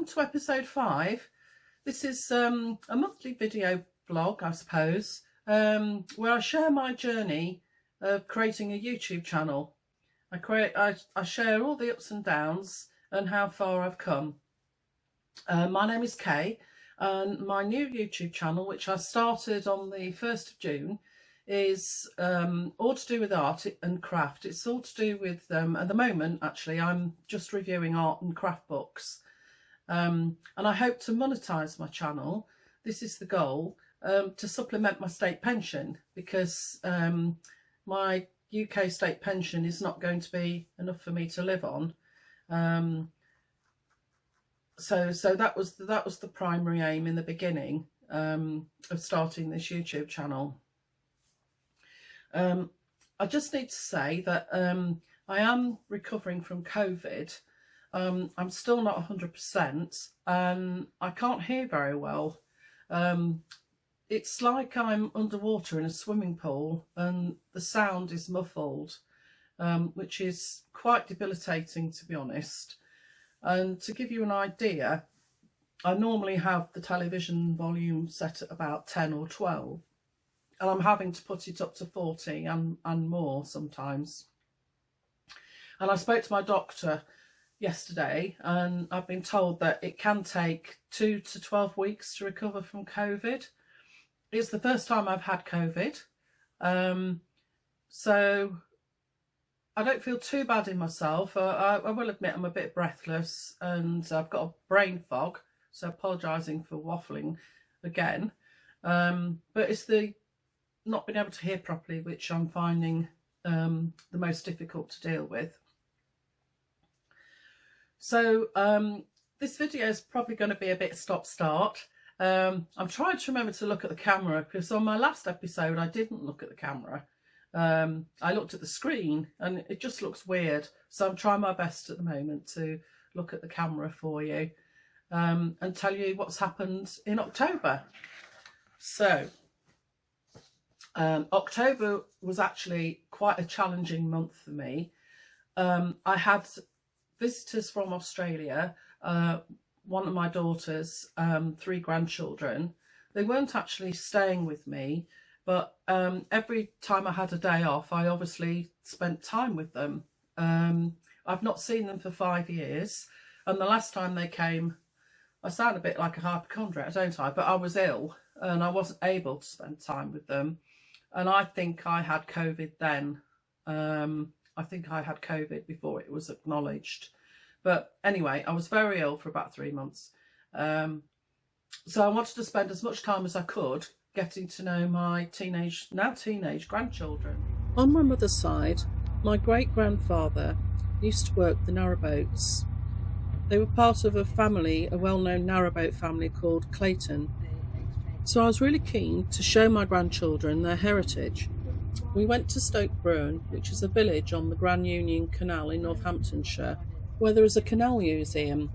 to episode 5. This is a monthly video blog, I suppose, where I share my journey of creating a YouTube channel. I share all the ups and downs and how far I've come. My name is Kay, and my new YouTube channel, which I started on the 1st of June, is all to do with art and craft. It's all to do with, at the moment actually, I'm just reviewing art and craft books. And I hope to monetize my channel. This is the goal, to supplement my state pension, because my UK state pension is not going to be enough for me to live on. So that was the primary aim in the beginning of starting this YouTube channel. I just need to say that I am recovering from COVID. I'm still not 100%, and I can't hear very well. It's like I'm underwater in a swimming pool and the sound is muffled, which is quite debilitating, to be honest. And to give you an idea, I normally have the television volume set at about 10 or 12. And I'm having to put it up to 40 and more sometimes. And I spoke to my doctor yesterday, and I've been told that it can take 2 to 12 weeks to recover from COVID. It's the first time I've had COVID. So I don't feel too bad in myself. I will admit I'm a bit breathless and I've got a brain fog, so apologising for waffling again. But it's the not being able to hear properly which I'm finding the most difficult to deal with. So this video is probably going to be a bit stop-start. I'm trying to remember to look at the camera, because on my last episode I didn't look at the camera. I looked at the screen and it just looks weird, so I'm trying my best at the moment to look at the camera for you and tell you what's happened in October. So October was actually quite a challenging month for me. I had visitors from Australia, one of my daughters, 3 grandchildren. They weren't actually staying with me, but every time I had a day off, I obviously spent time with them. I've not seen them for 5 years, and the last time they came, I sound a bit like a hypochondriac, don't I? But I was ill and I wasn't able to spend time with them. And I think I had COVID then. I think I had COVID before it was acknowledged. But anyway, I was very ill for about 3 months. So I wanted to spend as much time as I could getting to know my now teenage grandchildren. On my mother's side, my great-grandfather used to work the narrowboats. They were part of a well-known narrowboat family called Clayton. So I was really keen to show my grandchildren their heritage. We went to Stoke Bruin, which is a village on the Grand Union Canal in Northamptonshire, where there is a canal museum.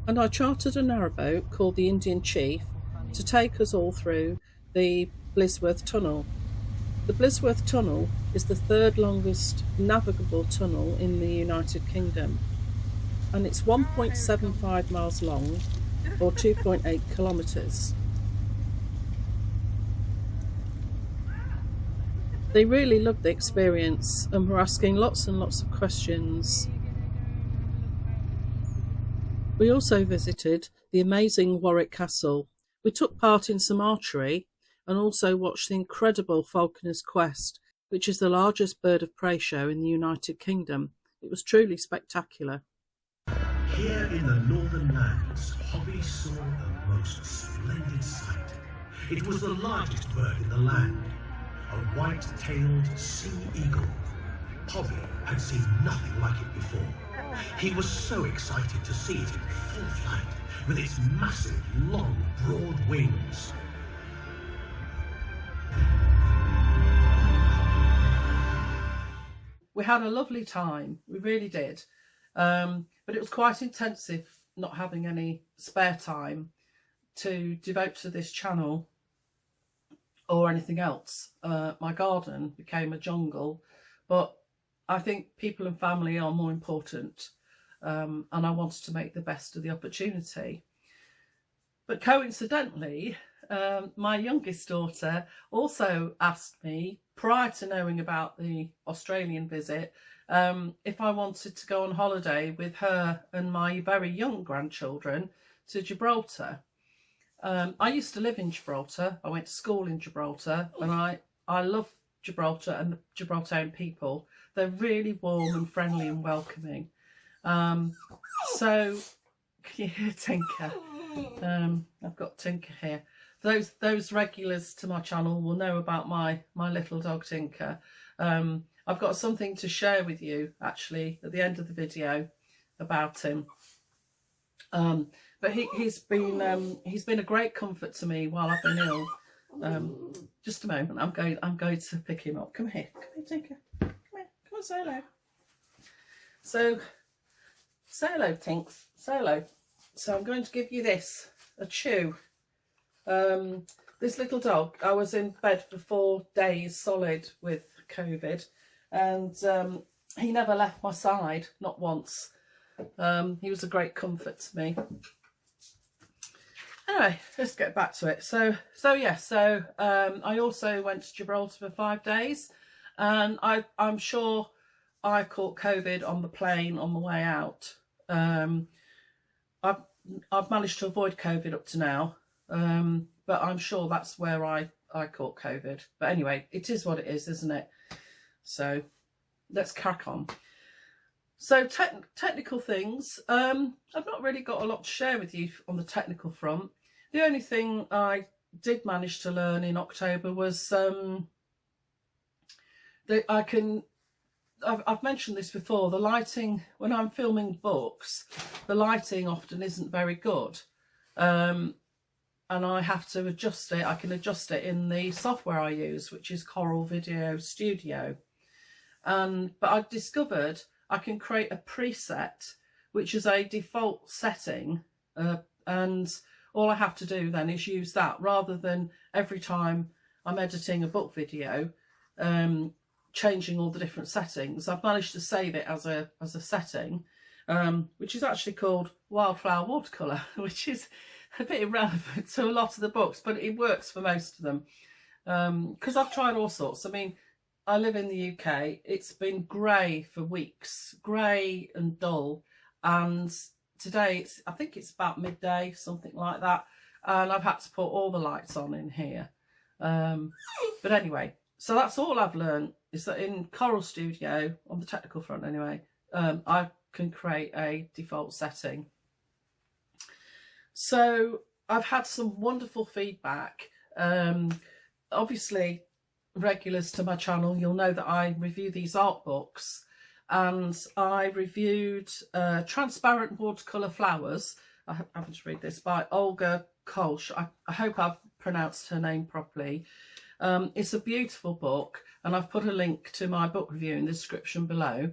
And I chartered a narrowboat called the Indian Chief to take us all through the Blisworth Tunnel. The Blisworth Tunnel is the 3rd longest navigable tunnel in the United Kingdom, and it's 1.75 miles long, or 2.8 kilometres. They really loved the experience and were asking lots and lots of questions. We also visited the amazing Warwick Castle. We took part in some archery and also watched the incredible Falconer's Quest, which is the largest bird of prey show in the United Kingdom. It was truly spectacular. Here in the northern lands, Hobby saw a most splendid sight. It was the largest bird in the land, a white-tailed sea eagle. Hobby had seen nothing like it before. He was so excited to see it in full flight, with its massive, long, broad wings. We had a lovely time, we really did. But it was quite intensive not having any spare time to devote to this channel or anything else. My garden became a jungle, but I think people and family are more important. and I wanted to make the best of the opportunity. But coincidentally, my youngest daughter also asked me, prior to knowing about the Australian visit, if I wanted to go on holiday with her and my very young grandchildren to Gibraltar. I used to live in Gibraltar. I went to school in Gibraltar, and I love Gibraltar and the Gibraltarian people. They're really warm and friendly and welcoming. So, can you hear Tinker? I've got Tinker here. Those regulars to my channel will know about my little dog Tinker. I've got something to share with you actually at the end of the video about him. But he's been a great comfort to me while I've been ill. Just a moment, I'm going to pick him up. Come here, Tinker. Come here, come on, say hello. So, say hello, Tinks. Say hello. So I'm going to give you this, a chew. This little dog, I was in bed for 4 days solid with COVID, and he never left my side, not once. He was a great comfort to me. Anyway, let's get back to it. So I also went to Gibraltar for 5 days, and I'm sure I caught COVID on the plane on the way out. I've managed to avoid COVID up to now, but I'm sure that's where I caught COVID. But anyway, it is what it is, isn't it? So let's crack on. So technical things, I've not really got a lot to share with you on the technical front. The only thing I did manage to learn in October was that I've mentioned this before, the lighting, when I'm filming books, the lighting often isn't very good. And I have to adjust it. I can adjust it in the software I use, which is Coral Video Studio. But I've discovered I can create a preset, which is a default setting, and all I have to do then is use that, rather than every time I'm editing a book video, changing all the different settings. I've managed to save it as a setting, which is actually called Wildflower Watercolour, which is a bit irrelevant to a lot of the books, but it works for most of them, because I've tried all sorts. I mean, I live in the UK. It's been grey for weeks, grey and dull, and today I think it's about midday, something like that, and I've had to put all the lights on in here. But anyway, so that's all I've learned, is that in Coral Studio, on the technical front anyway, I can create a default setting. So I've had some wonderful feedback. Obviously, regulars to my channel, you'll know that I review these art books, and I reviewed Transparent Watercolour Flowers. I haven't to read this, by Olga Kolsch. I hope I've pronounced her name properly. It's a beautiful book, and I've put a link to my book review in the description below.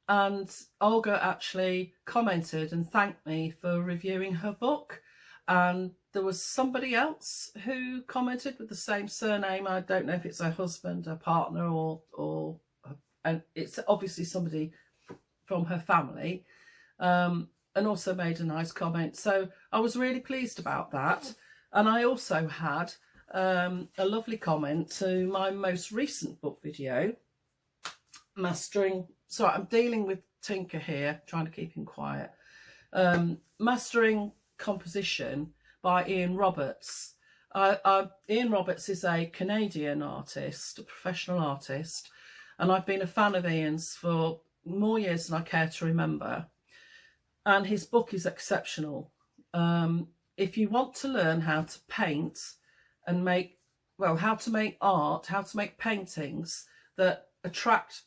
And Olga actually commented and thanked me for reviewing her book, and there was somebody else who commented with the same surname. I don't know if it's her husband, her partner, or and it's obviously somebody from her family, and also made a nice comment. So I was really pleased about that. And I also had a lovely comment to my most recent book video, Mastering. So I'm dealing with Tinker here, trying to keep him quiet. Mastering Composition by Ian Roberts. Ian Roberts is a Canadian artist, a professional artist, and I've been a fan of Ian's for more years than I care to remember. And his book is exceptional. If you want to learn how to paint and make, well, how to make art, how to make paintings that attract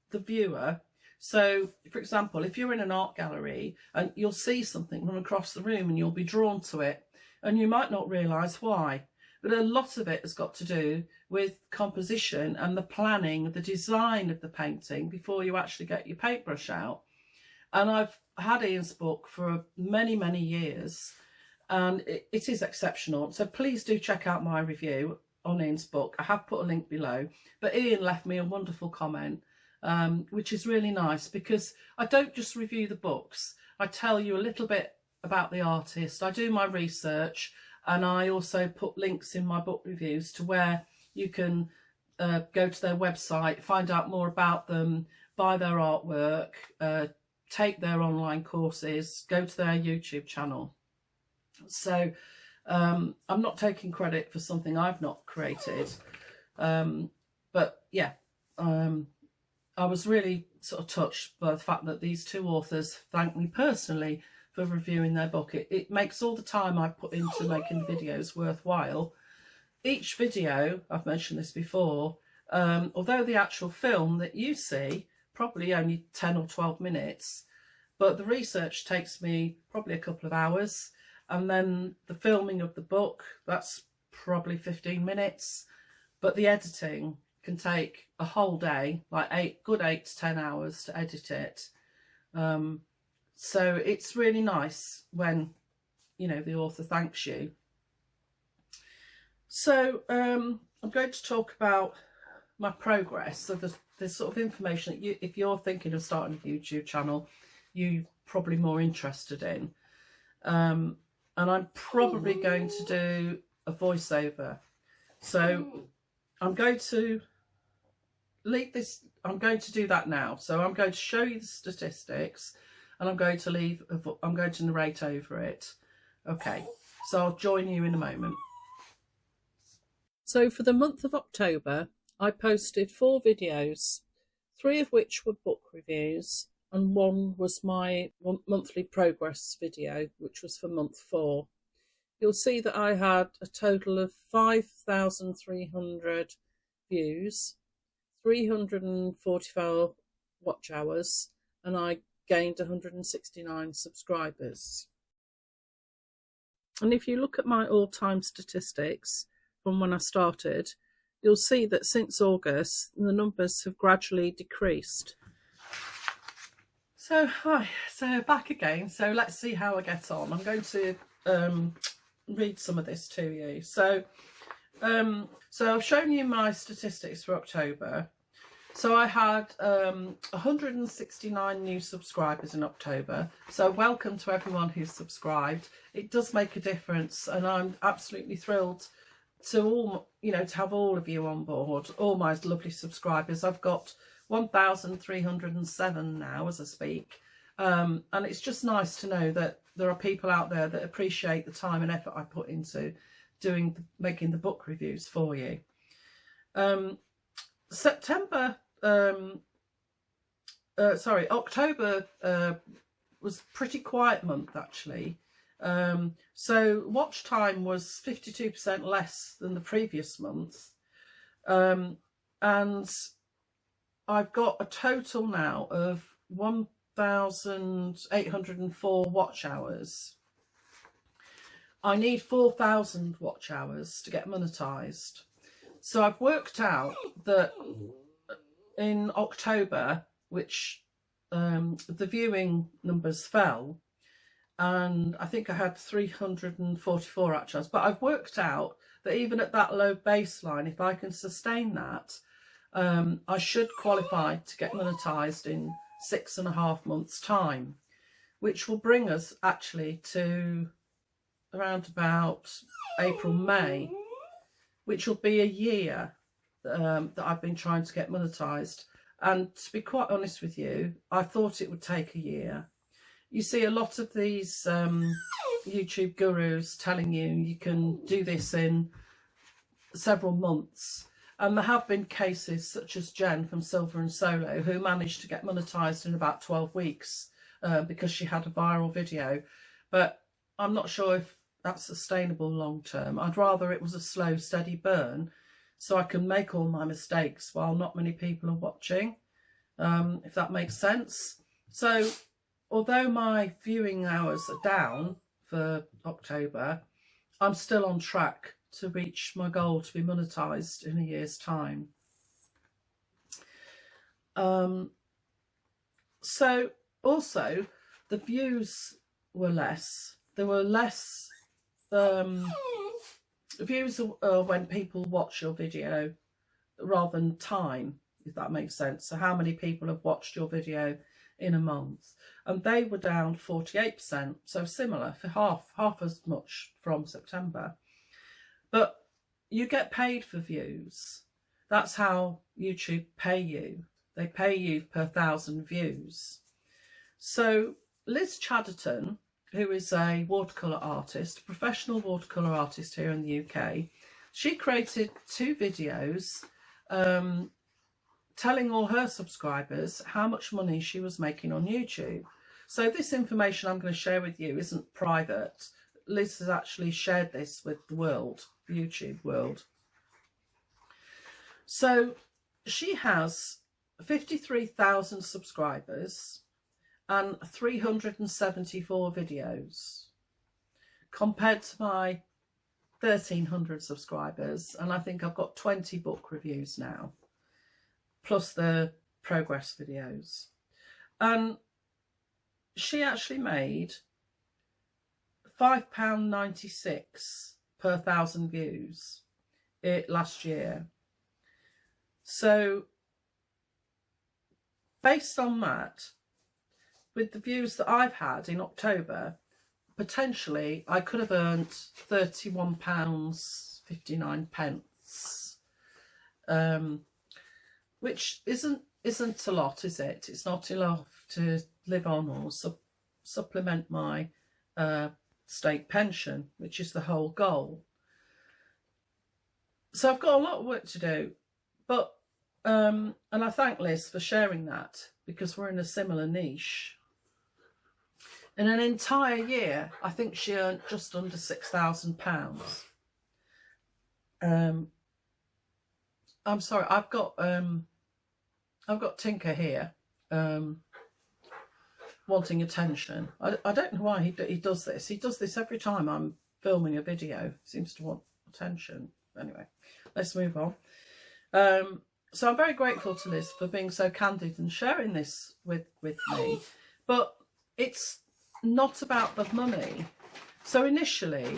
the viewer. So, for example, if you're in an art gallery and you'll see something run across the room and you'll be drawn to it, and you might not realise why, but a lot of it has got to do with composition and the planning, the design of the painting before you actually get your paintbrush out. And I've had Ian's book for many, many years, and it is exceptional. So please do check out my review on Ian's book. I have put a link below, but Ian left me a wonderful comment, which is really nice, because I don't just review the books. I tell you a little bit about the artist. I do my research, and I also put links in my book reviews to where you can go to their website, find out more about them, buy their artwork, take their online courses, go to their YouTube channel. So I'm not taking credit for something I've not created. But yeah, I was really sort of touched by the fact that these two authors thanked me personally for reviewing their book. It makes all the time I put into making the videos worthwhile. Each video, I've mentioned this before, although the actual film that you see, probably only 10 or 12 minutes, but the research takes me probably a couple of hours, and then the filming of the book, that's probably 15 minutes, but the editing can take a whole day, like good 8 to 10 hours to edit it. So it's really nice when, you know, the author thanks you. So I'm going to talk about my progress. So there's sort of information that if you're thinking of starting a YouTube channel, you're probably more interested in. And I'm probably going to do a voiceover. So I'm going to leave this, I'm going to do that now. So I'm going to show you the statistics, and I'm going to narrate over it. Okay, so I'll join you in a moment. So for the month of October, I posted 4 videos, 3 of which were book reviews, and 1 was my monthly progress video, which was for month 4. You'll see that I had a total of 5,300 views, 344 watch hours, and I gained 169 subscribers. And if you look at my all-time statistics from when I started, you'll see that since August the numbers have gradually decreased. So hi, so back again. So let's see how I get on. I'm going to read some of this to you. So I've shown you my statistics for October. So I had 169 new subscribers in October. So welcome to everyone who's subscribed. It does make a difference, and I'm absolutely thrilled to to have all of you on board, all my lovely subscribers. I've got 1,307 now as I speak, and it's just nice to know that there are people out there that appreciate the time and effort I put into making the book reviews for you. October was a pretty quiet month actually. So watch time was 52% less than the previous month, and I've got a total now of 1,804 watch hours. I need 4,000 watch hours to get monetized. So I've worked out that in October, which the viewing numbers fell, and I think I had 344 watch hours, but I've worked out that even at that low baseline, if I can sustain that, I should qualify to get monetized in 6.5 months' time, which will bring us actually to around about April, May, which will be a year that I've been trying to get monetized. And to be quite honest with you, I thought it would take a year. You see a lot of these YouTube gurus telling you can do this in several months. And there have been cases such as Jen from Silver and Solo, who managed to get monetized in about 12 weeks because she had a viral video. But I'm not sure if that's sustainable long term. I'd rather it was a slow, steady burn so I can make all my mistakes while not many people are watching, if that makes sense. So although my viewing hours are down for October, I'm still on track to reach my goal to be monetized in a year's time. So also the views were less. There were less views when people watch your video rather than time. if that makes sense. So how many people have watched your video in a month? And they were down 48%, so similar, for half as much from September. But you get paid for views. That's how YouTube pay you. They pay you per 1,000 views. So Liz Chatterton, who is a watercolour artist, professional watercolour artist here in the UK, she created 2 videos telling all her subscribers how much money she was making on YouTube. So this information I'm going to share with you isn't private. Liz has actually shared this with the world, the YouTube world. So she has 53,000 subscribers and 374 videos, compared to my 1,300 subscribers, and I think I've got 20 book reviews now, plus the progress videos. And she actually made £5.96 per 1,000 views last year. So based on that, with the views that I've had in October, potentially I could have earned £31.59, which isn't a lot, is it? It's not enough to live on or supplement my state pension, which is the whole goal. So I've got a lot of work to do, but and I thank Liz for sharing that, because we're in a similar niche. In an entire year, I think she earned just under £6,000. I'm sorry, I've got Tinker here, wanting attention. I don't know why he does this. He does this every time I'm filming a video. He seems to want attention. Anyway, let's move on. So I'm very grateful to Liz for being so candid and sharing this with me. But it's not about the money. So initially,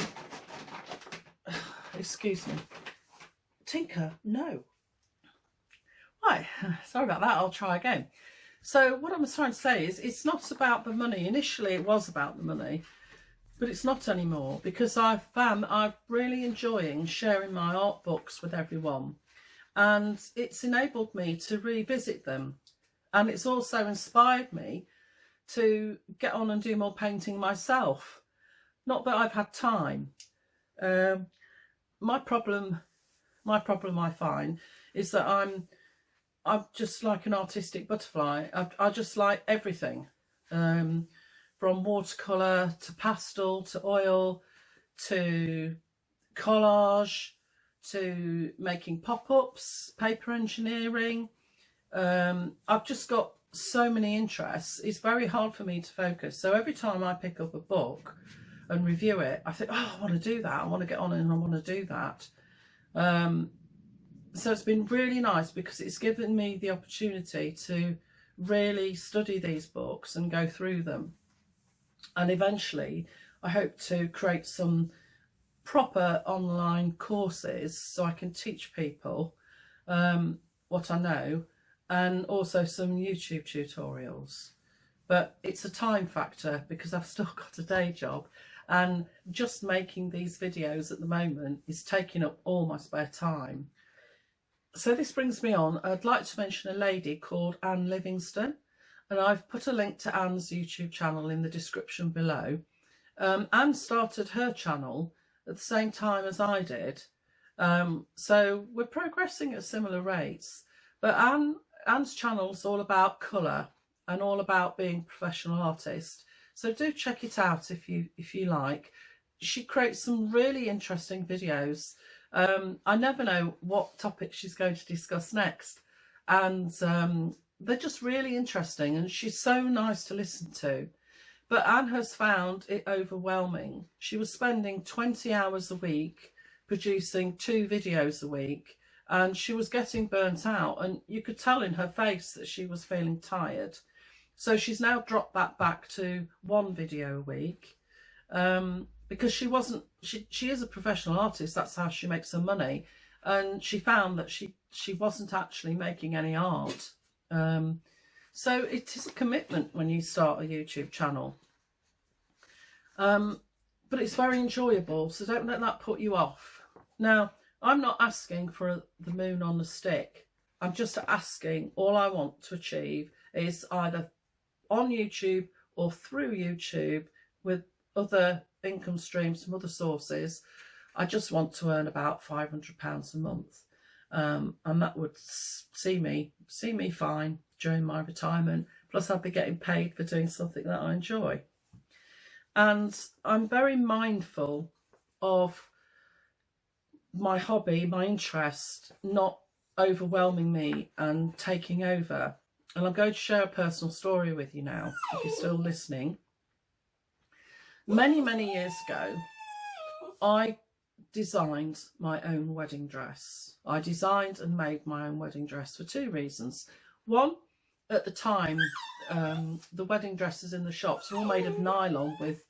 excuse me, Tinker, no. Right, sorry about that, I'll try again. So what I'm trying to say is it's not about the money. Initially it was about the money, but it's not anymore, because I'm really enjoying sharing my art books with everyone, and it's enabled me to revisit them, and it's also inspired me to get on and do more painting myself. Not that I've had time. My problem I find is that I'm just like an artistic butterfly. I just like everything, from watercolour to pastel to oil to collage to making pop-ups, paper engineering. I've just got so many interests. It's very hard for me to focus. So every time I pick up a book and review it, I think, oh, I want to do that. I want to get on and I want to do that. So it's been really nice, because it's given me the opportunity to really study these books and go through them. And eventually I hope to create some proper online courses so I can teach people what I know, and also some YouTube tutorials. But it's a time factor, because I've still got a day job, and just making these videos at the moment is taking up all my spare time. So this brings me on, I'd like to mention a lady called Anne Livingston, and I've put a link to Anne's YouTube channel in the description below. Anne started her channel at the same time as I did, so we're progressing at similar rates. But Anne's channel is all about colour and all about being a professional artist, so do check it out if you like. She creates some really interesting videos. I never know what topic she's going to discuss next, and they're just really interesting, and she's so nice to listen to. But Anne has found it overwhelming. She was spending 20 hours a week producing 2 videos a week, and she was getting burnt out, and you could tell in her face that she was feeling tired. So she's now dropped that back to 1 video a week, because she is a professional artist. That's how she makes her money, and she found that she wasn't actually making any art. So it is a commitment when you start a YouTube channel. But it's very enjoyable, so don't let that put you off. Now, I'm not asking for the moon on a stick. I'm just asking, all I want to achieve is either on YouTube or through YouTube with other income streams from other sources. I just want to earn about £500 a month, and that would see me fine during my retirement. Plus I'd be getting paid for doing something that I enjoy. And I'm very mindful of my hobby, my interest, not overwhelming me and taking over. And I'm going to share a personal story with you now, if you're still listening. Many, many years ago, I designed my own wedding dress. I designed and made my own wedding dress for two reasons. One, at the time, the wedding dresses in the shops were all made of nylon with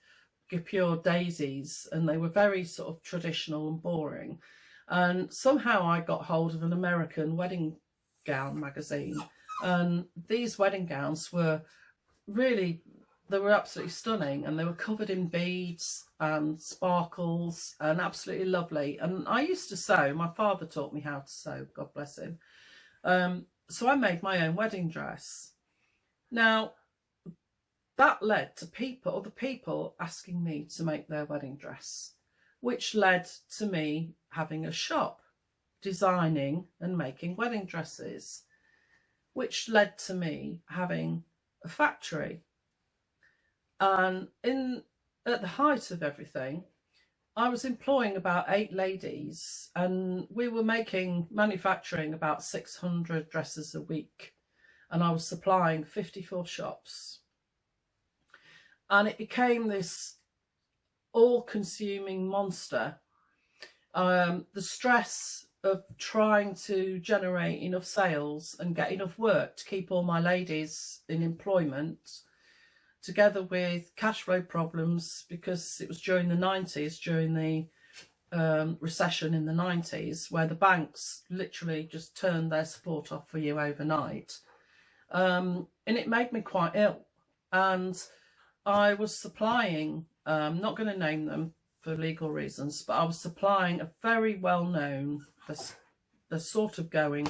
pure daisies, and they were very sort of traditional and boring. And somehow I got hold of an American wedding gown magazine, and these wedding gowns were really, they were absolutely stunning, and they were covered in beads and sparkles and absolutely lovely. And I used to sew. My father taught me how to sew, God bless him. So I made my own wedding dress. Now, that led to other people asking me to make their wedding dress, which led to me having a shop designing and making wedding dresses, which led to me having a factory. And at the height of everything, I was employing about 8 ladies, and we were manufacturing about 600 dresses a week, and I was supplying 54 shops. And it became this all-consuming monster. The stress of trying to generate enough sales and get enough work to keep all my ladies in employment, together with cash flow problems, because it was during the 90s, during the recession in the 90s, where the banks literally just turned their support off for you overnight. And it made me quite ill. And I was supplying, not going to name them for legal reasons, but I was supplying a very well-known, the sort of going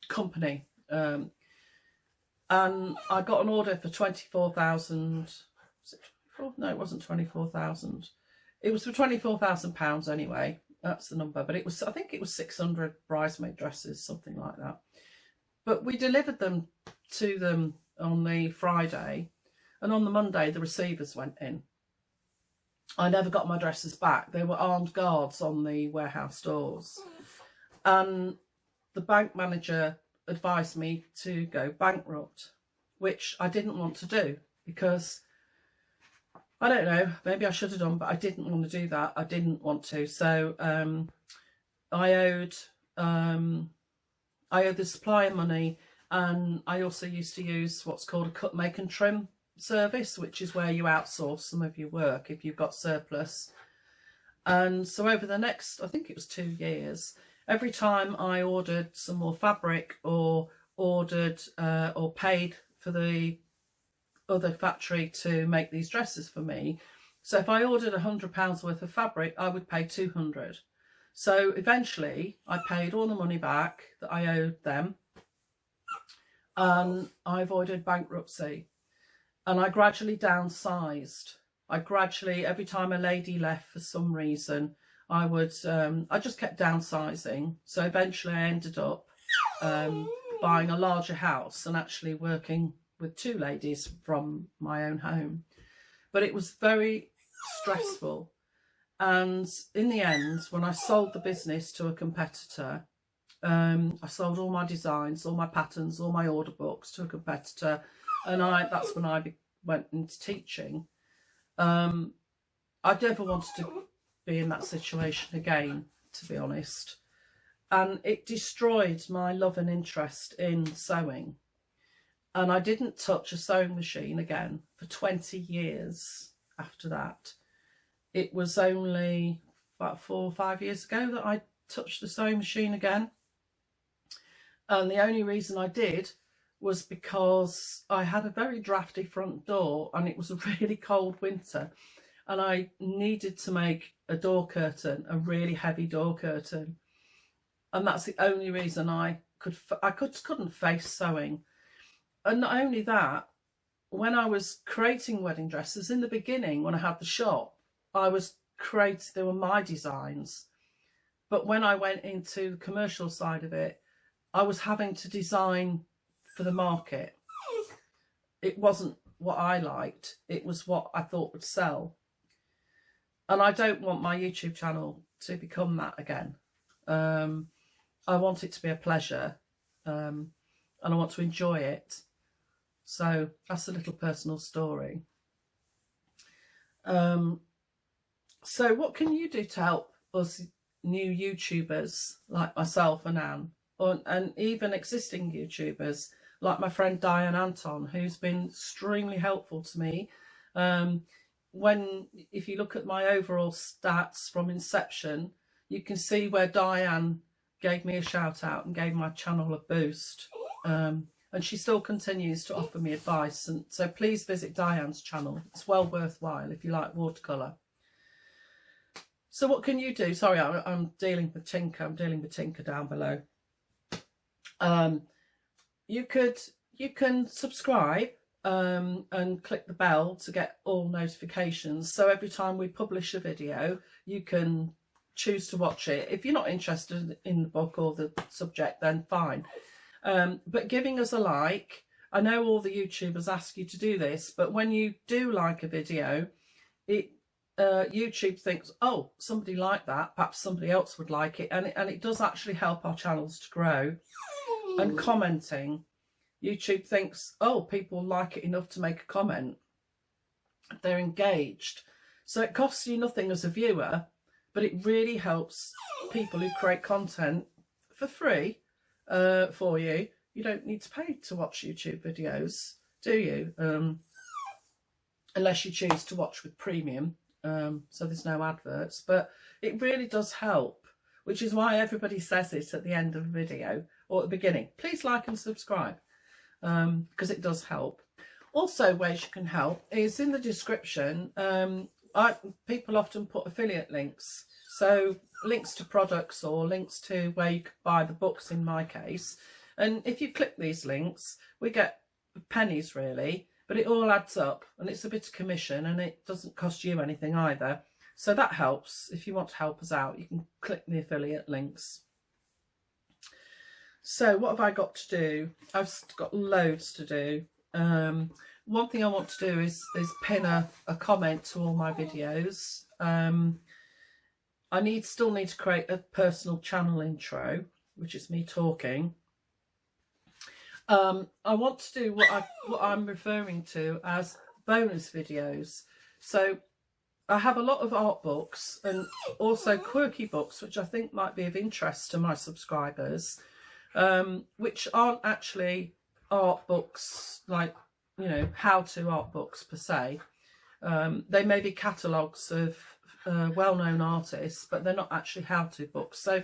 company. And I got an order for 24,000. No, it wasn't 24,000. It was for £24,000 anyway. That's the number. But it was, I think it was 600 bridesmaid dresses, something like that. But we delivered them to them on the Friday, and on the Monday the receivers went in. I never got my dresses back. They were armed guards on the warehouse doors, and the bank manager advised me to go bankrupt, which I didn't want to do, because I don't know, maybe I should have done, but I didn't want to do that. I didn't want to. So I owed the supplier money. And I also used to use what's called a cut, make and trim service, which is where you outsource some of your work if you've got surplus. And so over the next, I think it was 2 years, every time I ordered some more fabric or ordered or paid for the other factory to make these dresses for me. So if I ordered £100 worth of fabric, I would pay 200. So eventually I paid all the money back that I owed them. And I avoided bankruptcy, and I gradually downsized. Every time a lady left for some reason, I just kept downsizing. So eventually I ended up buying a larger house and actually working with 2 ladies from my own home. But it was very stressful. And in the end, when I sold the business to a competitor, I sold all my designs, all my patterns, all my order books to a competitor, and that's when I went into teaching. I never wanted to be in that situation again, to be honest, and it destroyed my love and interest in sewing. And I didn't touch a sewing machine again for 20 years after that. It was only about 4 or 5 years ago that I touched the sewing machine again. And the only reason I did was because I had a very drafty front door and it was a really cold winter, and I needed to make a door curtain, a really heavy door curtain. And that's the only reason I couldn't face sewing. And not only that, when I was creating wedding dresses in the beginning, when I had the shop, they were my designs. But when I went into the commercial side of it, I was having to design for the market. It wasn't what I liked, it was what I thought would sell. And I don't want my YouTube channel to become that again. I want it to be a pleasure, and I want to enjoy it. So that's a little personal story. So what can you do to help us new YouTubers like myself and Anne, and even existing YouTubers like my friend Diane Anton, who's been extremely helpful to me? If you look at my overall stats from inception, you can see where Diane gave me a shout out and gave my channel a boost. And she still continues to offer me advice. And so please visit Diane's channel. It's well worthwhile if you like watercolour. So what can you do? Sorry, I'm dealing with Tinker. I'm dealing with Tinker down below. You can subscribe and click the bell to get all notifications. So every time we publish a video, you can choose to watch it. If you're not interested in the book or the subject, then fine. But giving us a like, I know all the YouTubers ask you to do this, but when you do like a video, YouTube thinks, oh, somebody liked that, perhaps somebody else would like it, and it does actually help our channels to grow. And commenting, YouTube thinks, oh, people like it enough to make a comment, they're engaged. So it costs you nothing as a viewer, but it really helps people who create content for free for you. You don't need to pay to watch YouTube videos, do you? Unless you choose to watch with premium, so there's no adverts. But it really does help, which is why everybody says it at the end of the video or at the beginning. Please like and subscribe, because it does help. Also, ways you can help is in the description. People often put affiliate links, so links to products or links to where you could buy the books in my case. And if you click these links, we get pennies really, but it all adds up and it's a bit of commission and it doesn't cost you anything either. So that helps. If you want to help us out, you can click the affiliate links. So what have I got to do? I've got loads to do. One thing I want to do is pin a comment to all my videos. I still need to create a personal channel intro, which is me talking. I want to do what I'm referring to as bonus videos. So I have a lot of art books and also quirky books, which I think might be of interest to my subscribers, which aren't actually art books, like, you know, how-to art books per se. They may be catalogues of well-known artists, but they're not actually how-to books. So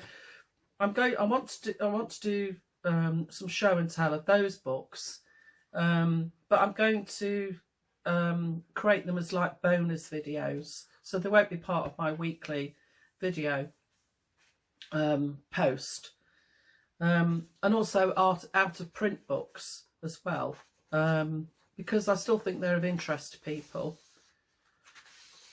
I want to do some show and tell of those books, but I'm going to create them as like bonus videos, so they won't be part of my weekly video post. And also out of print books as well, because I still think they're of interest to people.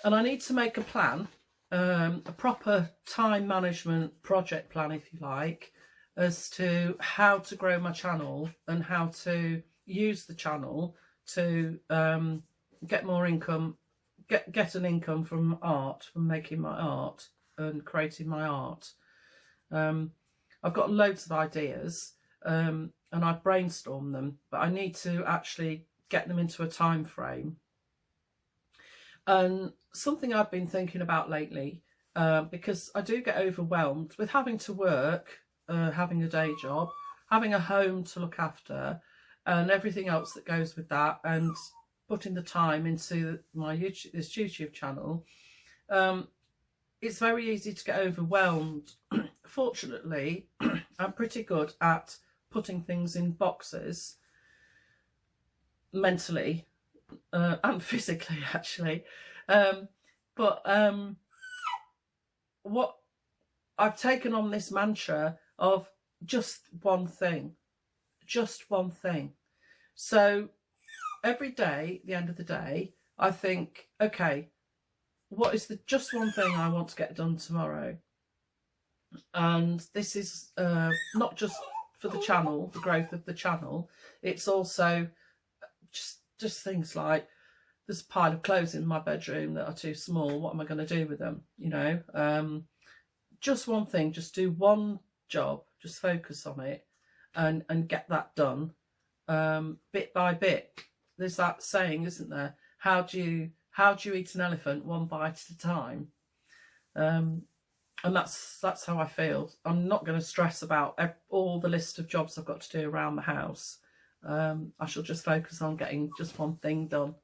And I need to make a plan, a proper time management project plan, if you like, as to how to grow my channel and how to use the channel to get more income, get an income from art, from making my art and creating my art. I've got loads of ideas and I've brainstormed them, but I need to actually get them into a time frame. And something I've been thinking about lately, because I do get overwhelmed with having to work, having a day job, having a home to look after, and everything else that goes with that, and putting the time into my this YouTube channel. it's very easy to get overwhelmed. Fortunately, I'm pretty good at putting things in boxes mentally and physically, actually. But what I've taken on this mantra of just one thing, just one thing. So every day, at the end of the day, I think, okay, what is the just one thing I want to get done tomorrow? And this is not just for the channel, the growth of the channel. It's also just things like, there's a pile of clothes in my bedroom that are too small. What am I going to do with them? You know, just one thing, just do one job, just focus on it and get that done bit by bit. There's that saying, isn't there? How do you eat an elephant? One bite at a time. And that's how I feel. I'm not going to stress about all the list of jobs I've got to do around the house. I shall just focus on getting just one thing done.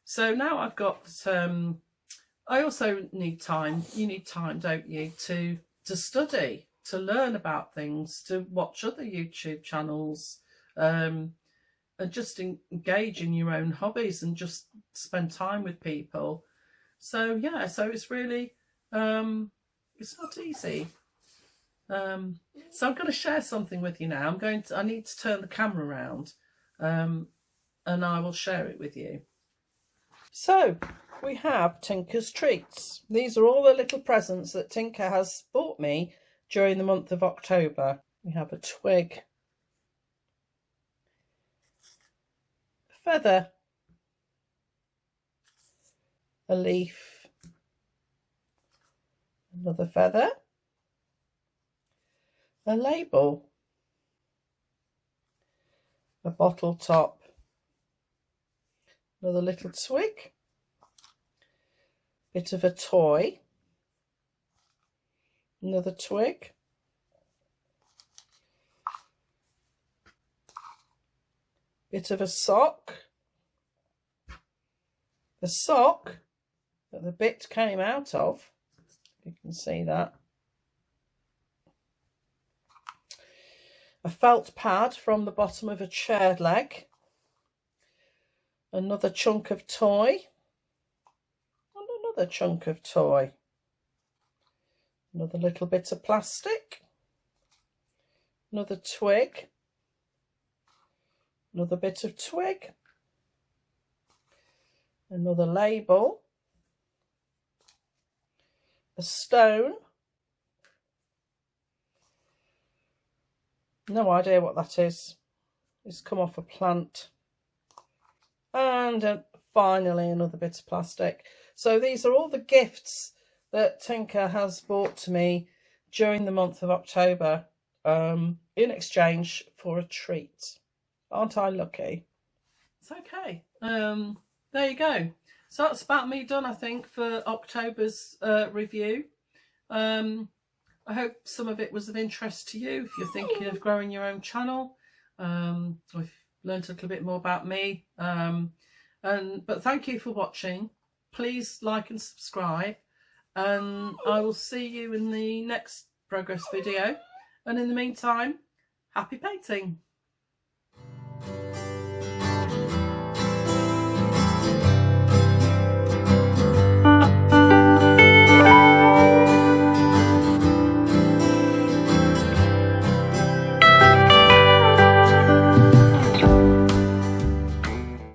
So now I've got, I also need time. You need time, don't you, to study, to learn about things, to watch other YouTube channels, and just engage in your own hobbies and just spend time with people. So yeah, so it's really, it's not easy. So I'm going to share something with you now. I need to turn the camera around, and I will share it with you. So we have Tinker's Treats. These are all the little presents that Tinker has bought me during the month of October. We have a twig, a feather, a leaf, another feather, a label, a bottle top, another little twig, bit of a toy, another twig, bit of a sock, the sock that the bit came out of, you can see that, a felt pad from the bottom of a chair leg, another chunk of toy, and another chunk of toy, another little bit of plastic, another twig, another bit of twig, another label, a stone, no idea what that is, it's come off a plant, and finally another bit of plastic. So these are all the gifts that Tinker has brought to me during the month of October, in exchange for a treat. Aren't I lucky? It's okay. There you go. So that's about me done, I think, for October's review. I hope some of it was of interest to you if you're thinking of growing your own channel, or if you've learned a little bit more about me. But thank you for watching. Please like and subscribe, and I will see you in the next progress video. And in the meantime, happy painting.